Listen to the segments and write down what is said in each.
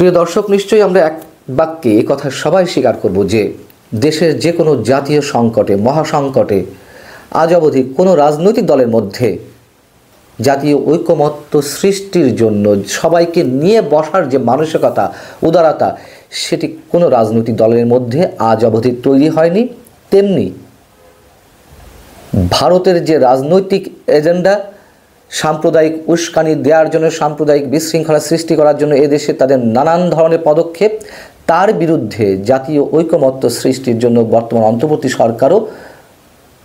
প্রিয় দর্শক, নিশ্চয়ই আমরা এক বাক্যে এই কথা সবাই স্বীকার করব যে দেশের যে কোনো জাতীয় সংকটে, মহাসংকটে আজ অবধি কোনো রাজনৈতিক দলের মধ্যে জাতীয় ঐকমত্য সৃষ্টির জন্য সবাইকে নিয়ে বসার যে মানসিকতা, উদারতা, সেটি কোনো রাজনৈতিক দলের মধ্যে আজ অবধি তৈরি হয়নি। তেমনি ভারতের যে রাজনৈতিক এজেন্ডা, সাম্প্রদায়িক উস্কানি দেওয়ার জন্য, সাম্প্রদায়িক বিশৃঙ্খলা সৃষ্টি করার জন্য এদেশে তাদের নানান ধরনের পদক্ষেপ, তার বিরুদ্ধে জাতীয় ঐকমত্য সৃষ্টির জন্য বর্তমান অন্তর্বর্তী সরকারও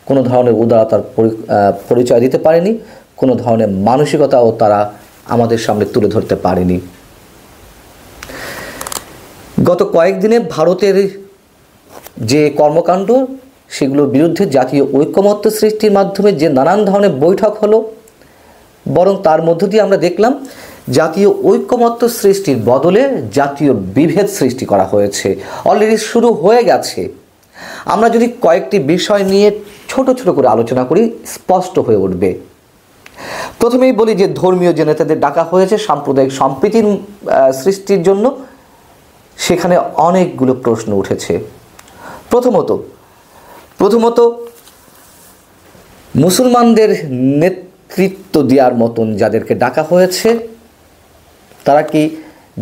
কোনো ধরনের উদারতার পরিচয় দিতে পারেনি, কোনো ধরনের মানসিকতাও তারা আমাদের সামনে তুলে ধরতে পারেনি। গত কয়েকদিনে ভারতের যে কর্মকাণ্ড, সেগুলোর বিরুদ্ধে জাতীয় ঐকমত্য সৃষ্টির মাধ্যমে যে নানান ধরনের বৈঠক হলো, বরং তার মধ্য দিয়ে আমরা দেখলাম জাতীয় ঐকমত্য সৃষ্টির বদলে জাতীয় বিভেদ সৃষ্টি করা হয়েছে। অলরেডি শুরু হয়ে গেছে। আমরা যদি কয়েকটি বিষয় নিয়ে ছোট ছোট করে আলোচনা করি, স্পষ্ট হয়ে উঠবে। প্রথমেই বলি যে ধর্মীয় যে নেতাদের ডাকা হয়েছে সাম্প্রদায়িক সম্প্রীতির সৃষ্টির জন্য, সেখানে অনেকগুলো প্রশ্ন উঠেছে। প্রথমত মুসলমানদের নেতৃত্ব দেওয়ার মতন যাদেরকে ডাকা হয়েছে, তারা কি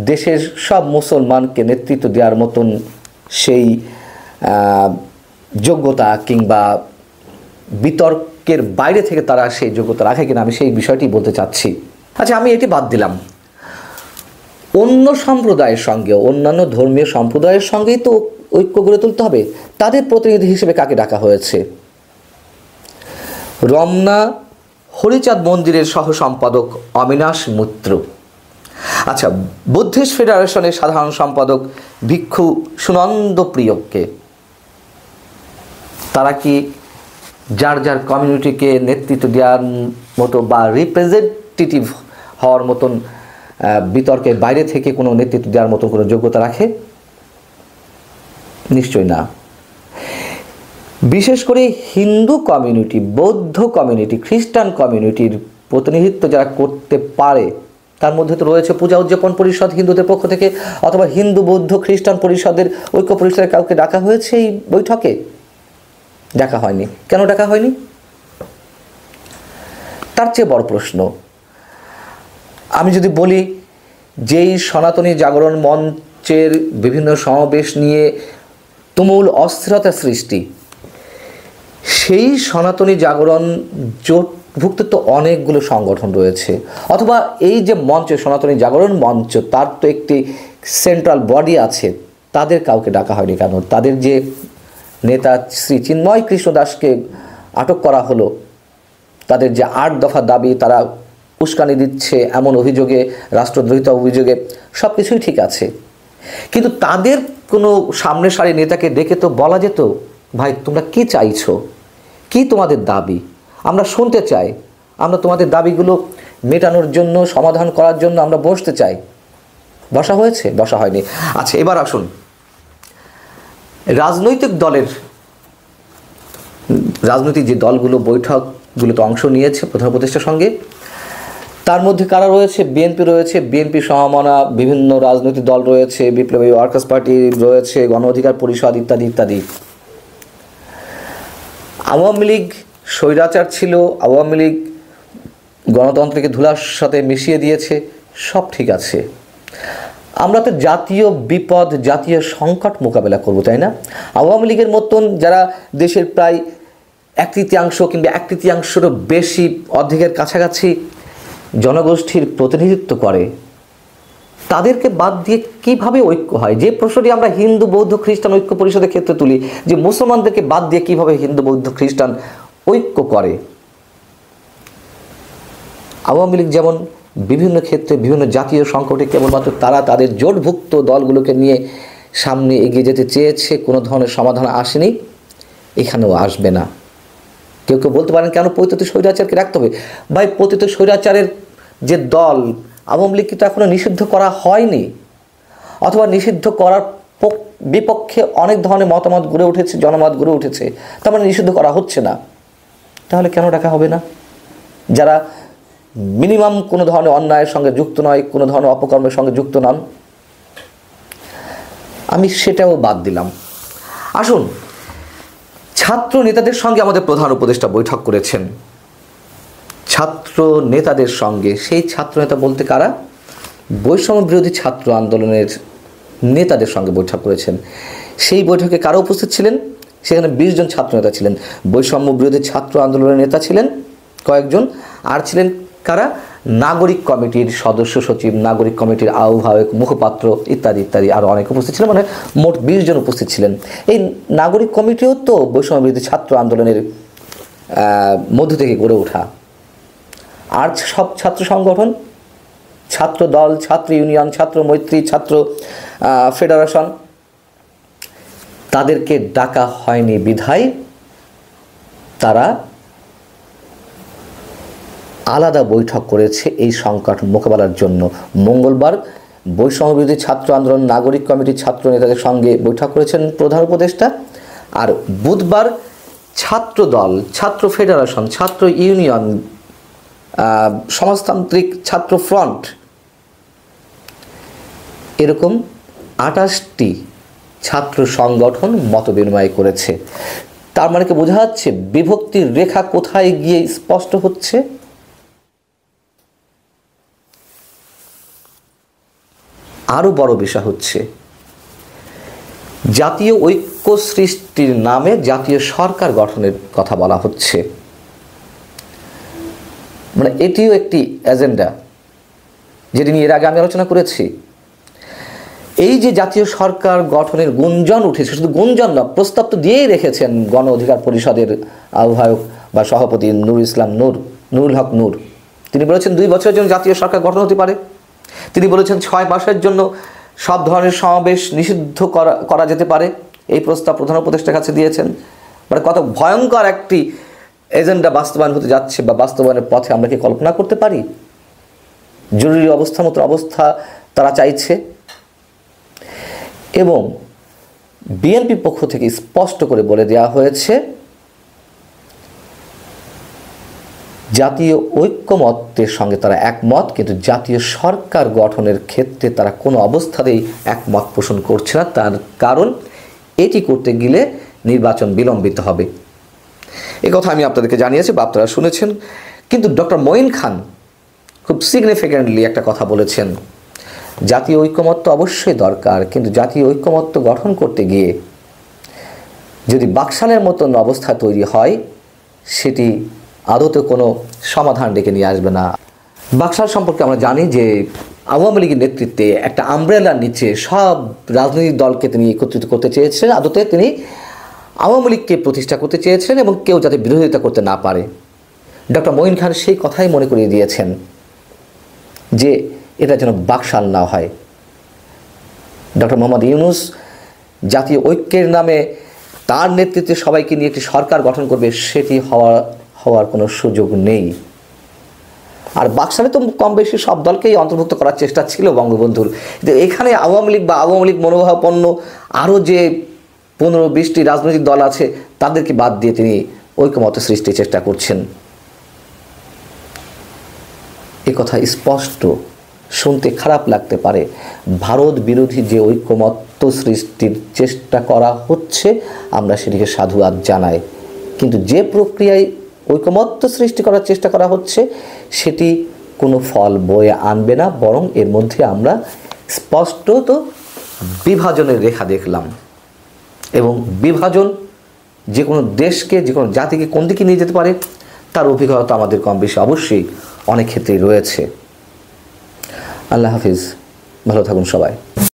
দেশের সব মুসলমানকে নেতৃত্ব দেওয়ার মতন সেই যোগ্যতা কিংবা বিতর্কের বাইরে থেকে তারা সেই যোগ্যতা রাখে কিনা, আমি সেই বিষয়টি বলতে চাচ্ছি। আচ্ছা, আমি এটি বাদ দিলাম। অন্য সম্প্রদায়ের সঙ্গে, অন্যান্য ধর্মীয় সম্প্রদায়ের সঙ্গেই তো ঐক্য গড়ে তুলতে হবে। তাদের প্রতিনিধি হিসেবে কাকে ডাকা হয়েছে? রমনা হরিচাঁদ মন্দিরের সহ সম্পাদক অবিনাশ মিত্র। আচ্ছা, বুদ্ধিস্ট ফেডারেশনের সাধারণ সম্পাদক ভিক্ষু সুনন্দ প্রিয়কে। তারা কি যার যার কমিউনিটিকে নেতৃত্ব দেওয়ার মতো বা রিপ্রেজেন্টেটিভ হওয়ার মতন বিতর্কের বাইরে থেকে কোনো নেতৃত্ব দেওয়ার মতো কোনো যোগ্যতা রাখে? নিশ্চয় না। বিশেষ করে হিন্দু কমিউনিটি, বৌদ্ধ কমিউনিটি, খ্রিস্টান কমিউনিটির প্রতিনিধিত্ব যারা করতে পারে, তার মধ্যে তো রয়েছে পূজা উদযাপন পরিষদ হিন্দুদের পক্ষ থেকে, অথবা হিন্দু বৌদ্ধ খ্রিস্টান পরিষদের ঐক্য পরিষদের কাউকে ডাকা হয়েছে এই বৈঠকে? ডাকা হয়নি। কেন ডাকা হয়নি? তার চেয়ে বড় প্রশ্ন, আমি যদি বলি যেই সনাতনী জাগরণ মঞ্চের বিভিন্ন সমাবেশ নিয়ে তুমুল অস্থিরতা সৃষ্টি, সেই সনাতনী জাগরণ জোটভুক্ত তো অনেকগুলো সংগঠন রয়েছে, অথবা এই যে মঞ্চ সনাতনী জাগরণ মঞ্চ, তার তো একটি সেন্ট্রাল বডি আছে, তাদের কাউকে ডাকা হয়নি কেন? তাদের যে নেতা শ্রী চিন্ময় কৃষ্ণ দাসকে আটক করা হলো, তাদের যে 8 দফা দাবি তারা উস্কানি দিচ্ছে এমন অভিযোগে, রাষ্ট্রদ্রোহিতা অভিযোগে, সব কিছুই ঠিক আছে, কিন্তু তাদের কোনো সামনে সারি নেতাকে ডেকে তো বলা যেত, ভাই তোমরা কি চাইছো, কি তোমাদের দাবি, আমরা শুনতে চাই, আমরা তোমাদের দাবিগুলো মেটানোর জন্য, সমাধান করার জন্য আমরা বসতে চাই। বসা হয়েছে? বসা হয়নি। আচ্ছা, এবার আসুন রাজনৈতিক যে দলগুলো বৈঠকগুলোতে অংশ নিয়েছে প্রধান উপদেষ্টার সঙ্গে, তার মধ্যে কারা রয়েছে? বিএনপি রয়েছে, বিএনপি সমমনা বিভিন্ন রাজনৈতিক দল রয়েছে, বিপ্লবী ওয়ার্কার্স পার্টি রয়েছে, গণ অধিকার পরিষদ ইত্যাদি ইত্যাদি। আওয়ামী লীগ স্বৈরাচার ছিল, আওয়ামী লীগ গণতন্ত্রকে ধুলার সাথে মিশিয়ে দিয়েছে, সব ঠিক আছে। আমরা তো জাতীয় বিপদ, জাতীয় সংকট মোকাবেলা করব, তাই না? আওয়ামী লীগের মতন যারা দেশের প্রায় 1/3 কিংবা 1/3-এরও বেশি, অর্ধেকের কাছাকাছি জনগোষ্ঠীর প্রতিনিধিত্ব করে, তাদেরকে বাদ দিয়ে কিভাবে ঐক্য হয়? যে প্রশ্নটি আমরা হিন্দু বৌদ্ধ খ্রিস্টান ঐক্য পরিষদের ক্ষেত্রে তুলি, যে মুসলমানদেরকে বাদ দিয়ে কিভাবে হিন্দু বৌদ্ধ খ্রিস্টান ঐক্য করে। আওয়ামী লীগ যেমন বিভিন্ন ক্ষেত্রে বিভিন্ন জাতীয় সংকটে কেবলমাত্র তারা তাদের জোটভুক্ত দলগুলোকে নিয়ে সামনে এগিয়ে যেতে চেয়েছে, কোনো ধরনের সমাধান আসেনি, এখানেও আসবে না। কেউ কেউ বলতে পারেন কেন পতিত স্বৈরাচারকে রাখতে হবে? ভাই, পতিত স্বৈরাচারের যে দল আওয়ামী লীগকে তো এখনো নিষিদ্ধ করা হয়নি, অথবা নিষিদ্ধ করার বিপক্ষে অনেক ধরনের মতামত গড়ে উঠেছে, জনমত গড়ে উঠেছে, তার মানে নিষিদ্ধ করা হচ্ছে না। তাহলে কেন ডাকা হবে না? যারা মিনিমাম কোনো ধরনের অন্যায়ের সঙ্গে যুক্ত নয়, কোনো ধরনের অপকর্মের সঙ্গে যুক্ত নন, আমি সেটাও বাদ দিলাম। আসুন, ছাত্র নেতাদের সঙ্গে আমাদের প্রধান উপদেষ্টা বৈঠক করেছেন। ছাত্র নেতাদের সঙ্গে, সেই ছাত্র নেতা বলতে কারা? বৈষম্য বিরোধী ছাত্র আন্দোলনের নেতাদের সঙ্গে বৈঠক করেছেন। সেই বৈঠকে কারা উপস্থিত ছিলেন? সেখানে 20 জন ছাত্র নেতা ছিলেন। বৈষম্য বিরোধী ছাত্র আন্দোলনের নেতা ছিলেন কয়েকজন, আর ছিলেন কারা? নাগরিক কমিটির সদস্য সচিব, নাগরিক কমিটির আহ্বায়ক, মুখপাত্র ইত্যাদি ইত্যাদি আরও অনেক উপস্থিত ছিলেন। মানে মোট 20 জন উপস্থিত ছিলেন। এই নাগরিক কমিটিও তো বৈষম্য বিরোধী ছাত্র আন্দোলনের মধ্য থেকে গড়ে ওঠা। আর সব ছাত্র সংগঠন, ছাত্র দল, ছাত্র ইউনিয়ন, ছাত্র মৈত্রী, ছাত্র ফেডারেশন, তাদেরকে ডাকা হয়নি বিধায় তারা আলাদা বৈঠক করেছে এই সংকট মোকাবেলার জন্য। মঙ্গলবার বৈষম্য বিরোধী ছাত্র আন্দোলন নাগরিক কমিটির ছাত্র নেতাদের সঙ্গে বৈঠক করেছেন প্রধান উপদেষ্টা, আর বুধবার ছাত্র দল, ছাত্র ফেডারেশন, ছাত্র ইউনিয়ন, সমাজতান্ত্রিক ছাত্র ফ্রন্ট, এরকম 28টি ছাত্র সংগঠন মতবিনিময় করেছে। তার মানে কি বোঝা যাচ্ছে বিভক্তির রেখা কোথায় গিয়ে স্পষ্ট হচ্ছে? আরও বড় বিষয় হচ্ছে জাতীয় ঐক্য সৃষ্টির নামে জাতীয় সরকার গঠনের কথা বলা হচ্ছে। মানে এটিও একটি এজেন্ডা, যেটি নিয়ে এর আগে আমি আলোচনা করেছি। এই যে জাতীয় সরকার গঠনের গুঞ্জন উঠেছে, শুধু গুঞ্জন না, প্রস্তাব তো দিয়েই রেখেছেন গণ অধিকার পরিষদের আহ্বায়ক বা সভাপতি নুরুল হক নূর। তিনি বলেছেন 2 বছরের জন্য জাতীয় সরকার গঠন হতে পারে। তিনি বলেছেন 6 মাসের জন্য সব ধরনের সমাবেশ নিষিদ্ধ করা যেতে পারে। এই প্রস্তাব প্রধান উপদেষ্টার কাছে দিয়েছেন। মানে কত ভয়ঙ্কর একটি এজেন্ডা বাস্তবায়ন হতে যাচ্ছে বা বাস্তবায়নের পথে আমরা কি কল্পনা করতে পারি? জরুরি অবস্থার মতো অবস্থা তারা চাইছে। এবং বিএনপি পক্ষ থেকে স্পষ্ট করে বলে দেওয়া হয়েছে জাতীয় ঐক্যমত্যের সঙ্গে তারা একমত, কিন্তু জাতীয় সরকার গঠনের ক্ষেত্রে তারা কোনো অবস্থাতেই একমত পোষণ করছে না। তার কারণ এটি করতে গেলে নির্বাচন বিলম্বিত হবে। এ কথা আমি আপনাদেরকে জানিয়েছি বা আপনারা শুনেছেন। কিন্তু ডক্টর মঈন খান খুব সিগনিফিক্যান্টলি একটা কথা বলেছেন, জাতীয় ঐক্যমত্য অবশ্যই দরকার, কিন্তু জাতীয় ঐক্যমত্য গঠন করতে গিয়ে যদি বাকশালের মতন অবস্থা তৈরি হয়, সেটি আদতে কোনো সমাধান ডেকে নিয়ে আসবে না। বাকশাল সম্পর্কে আমরা জানি যে আওয়ামী লীগের নেতৃত্বে একটা আমব্রেলার নিচে সব রাজনৈতিক দলকে তিনি একত্রিত করতে চেয়েছিলেন। আদতে তিনি আওয়ামী লীগকে প্রতিষ্ঠা করতে চেয়েছিলেন এবং কেউ যাতে বিরোধিতা করতে না পারে। ডক্টর মঈন খান সেই কথাই মনে করিয়ে দিয়েছেন যে এটা যেন বাকশাল না হয়। ডক্টর মোহাম্মদ ইউনূস জাতীয় ঐক্যের নামে তার নেতৃত্বে সবাইকে নিয়ে একটি সরকার গঠন করবে, সেটি হওয়ার কোনো সুযোগ নেই। আর বাকশালে তো কম বেশি সব দলকেই অন্তর্ভুক্ত করার চেষ্টা ছিল বঙ্গবন্ধুর। এখানে আওয়ামী লীগ বা আওয়ামী লীগ মনোভাবাপন্ন আরও যে 15-20টি রাজনৈতিক দল আছে, তাদেরকে বাদ দিয়ে তিনি ঐক্যমত্য সৃষ্টির চেষ্টা করছেন। এ কথা স্পষ্ট, শুনতে খারাপ লাগতে পারে। ভারত বিরোধী যে ঐক্যমত্য সৃষ্টির চেষ্টা করা হচ্ছে, আমরা সেটিকে সাধুবাদ জানাই। কিন্তু যে প্রক্রিয়ায় ঐক্যমত্য সৃষ্টি করার চেষ্টা করা হচ্ছে, সেটি কোনো ফল বয়ে আনবে না, বরং এর মধ্যে আমরা স্পষ্টত বিভাজনের রেখা দেখলাম। এবং বিভাজন যে কোনো দেশকে, যে কোনো জাতিকে কোন দিকে নিয়ে যেতে পারে, তার অভিজ্ঞতা আমাদের কম বেশি অবশ্যই অনেক ক্ষেত্রেই রয়েছে। আল্লাহ হাফিজ, ভালো থাকুন সবাই।